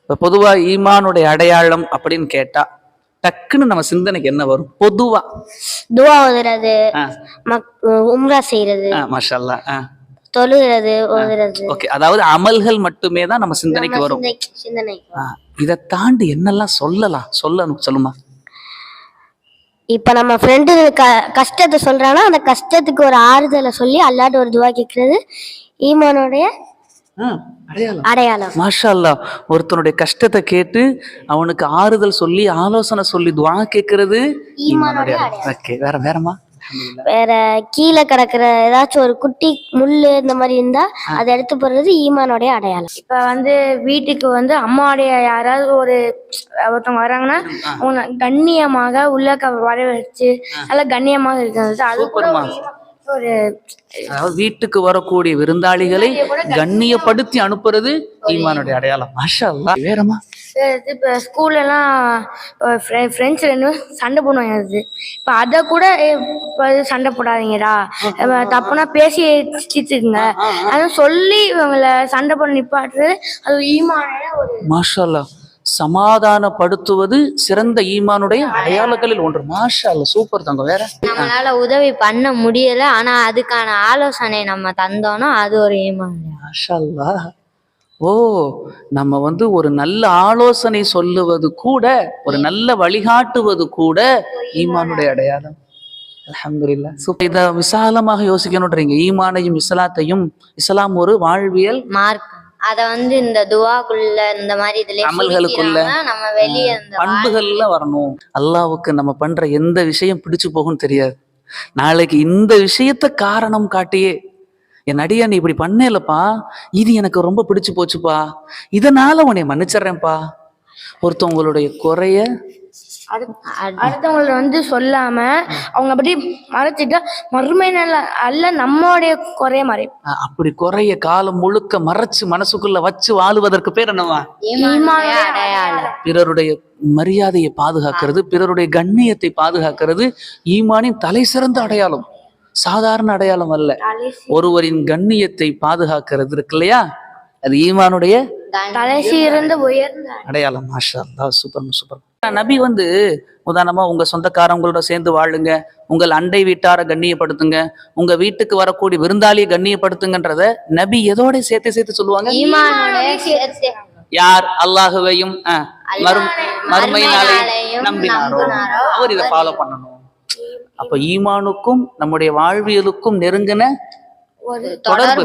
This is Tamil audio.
இப்ப பொதுவா ஈமானுடைய அடையாளம் அப்படின்னு கேட்டா டக்குன்னு நம்ம சிந்தனைக்கு என்ன வரும் பொதுவா? துவா ஓதுறது, உம்ரா செய்யறது, மாஷா அல்லாஹ், தொழுகிறது, ஓதுறது. ஓகே, அதாவது அமல்கள் மட்டுமே தான் நம்ம சிந்தனைக்கு வரும். இதை தாண்டி என்னெல்லாம் சொல்லணும் சொல்லுமா? இப்ப நம்ம ஃப்ரெண்டு கஷ்டத்தை சொல்றானா அந்த கஷ்டத்துக்கு ஒரு ஆறுதலை சொல்லி அல்லாட்ட ஒரு துவா கேட்கறது ஈமானுடைய அடையாளம். மாஷா அல்லாஹ், ஒருத்தனுடைய கஷ்டத்தை கேட்டு அவனுக்கு ஆறுதல் சொல்லி ஆலோசனை சொல்லி துவா கேட்கறது ஈமானுடைய அடையாளம். வேறமா வேற கீழே கிடக்குற ஏதாச்சும் ஒரு குட்டி முள்ளு இந்த மாதிரி இருந்தா அதை எடுத்து போடுறது ஈமானுடைய அடையாளம். இப்ப வீட்டுக்கு அம்மாவுடைய யாராவது ஒருத்தவங்க வராங்கன்னா அவங்க கண்ணியமாக உள்ள வர வச்சு நல்லா கண்ணியமாக இருக்கிறது. அது கூட ஒரு அதாவது வீட்டுக்கு வரக்கூடிய விருந்தாளிகளை கண்ணியப்படுத்தி அனுப்புறது ஈமானுடைய அடையாளம். மாஷா அல்லாஹ். வேறமா இப்ப ஸ்கூல்ல எல்லாம் ஃப்ரெண்ட்ஸ் சண்டை போடுவாங்க. இப்ப அத கூட சண்டை போடாதீங்கடா, தப்புனா பேசி தீர்த்துக்குங்க அதான் சொல்லி இவங்களை சண்டை போட நிப்பாட்டுறது அது ஈமானுடைய ஒரு. மாஷா அல்லாஹ். சமாதானப்படுத்துவது சிறந்த ஈமானுடைய அடையாளங்களில் ஒன்று. மாஷா அல்லாஹ், சூப்பர் தங்கம். வேற நம்மளால உதவி பண்ண முடியல, ஆனா அதுக்கான ஆலோசனை நம்ம தந்தோம்னா அது ஒரு ஈமான். மாஷா அல்லாஹ். ஓ, நம்ம ஒரு நல்ல ஆலோசனை சொல்லுவது கூட, ஒரு நல்ல வழிகாட்டுவது கூட ஈமானுடைய அடையாளம். அல்ஹம்துலில்லாஹ். இத விசாலமாக யோசிக்கணும்ன்றீங்க. ஈமானையும் இஸ்லாத்தையும், இஸ்லாம் ஒரு வாழ்வியல் மார்க்கம். அத இந்த துவாக்குள்ள இந்த மாதிரி இதுல அமல்களுக்குள்ள நம்ம வெளியே பண்புகள்ல வரணும். அல்லாஹ்வுக்கு நம்ம பண்ற எந்த விஷயம் பிடிச்சு போகும்னு தெரியாது. நாளைக்கு இந்த விஷயத்த காரணம் காட்டியே, என் அடியா நீ இப்படி பண்ணலப்பா, இது எனக்கு ரொம்ப பிடிச்சு போச்சுப்பா, இதனால உன்னை மன்னிச்சிடுறேன்ப்பா. ஒருத்தவங்களுடைய குறைய அடுத்தவங்களை சொல்லாம அவங்க அப்படி மறைச்சிட்டா மறுமை அல்ல நம்மளுடைய குறைய மறை. அப்படி குறைய காலம் முழுக்க மறைச்சு மனசுக்குள்ள வச்சு வாழுவதற்கு பேர் என்னவா? பிறருடைய மரியாதையை பாதுகாக்கிறது, பிறருடைய கண்ணியத்தை பாதுகாக்கிறது ஈமானின் தலை சிறந்த அடையாளம். சாதாரண அடையாளம் அல்ல. ஒருவரின் கண்ணியத்தை பாதுகாக்கிறது இருக்கு இல்லையா, அது ஈமானுடைய தலை சிறந்த உயர்ந்த அடையாளம். மாஷா அல்லாஹ், சூப்பர் சூப்பர். நபி உதாரணமா உங்க சொந்தக்காரங்களோட சேர்ந்து வாழுங்க, உங்கள் அண்டை வீட்டார கண்ணியப்படுத்துங்க, உங்க வீட்டுக்கு வரக்கூடிய விருந்தாளியை கண்ணியப்படுத்துங்கன்றத நபி எதோட சேர்த்து சொல்லுவாங்க? யார் அல்லாஹுவையும் மறுமை நாளையும் நம்பினாரோ அவர் இதை ஃபாலோ பண்ணணும். அப்ப ஈமானுக்கும் நம்முடைய வாழ்வியலுக்கும் நெருங்கின தொடர்பு.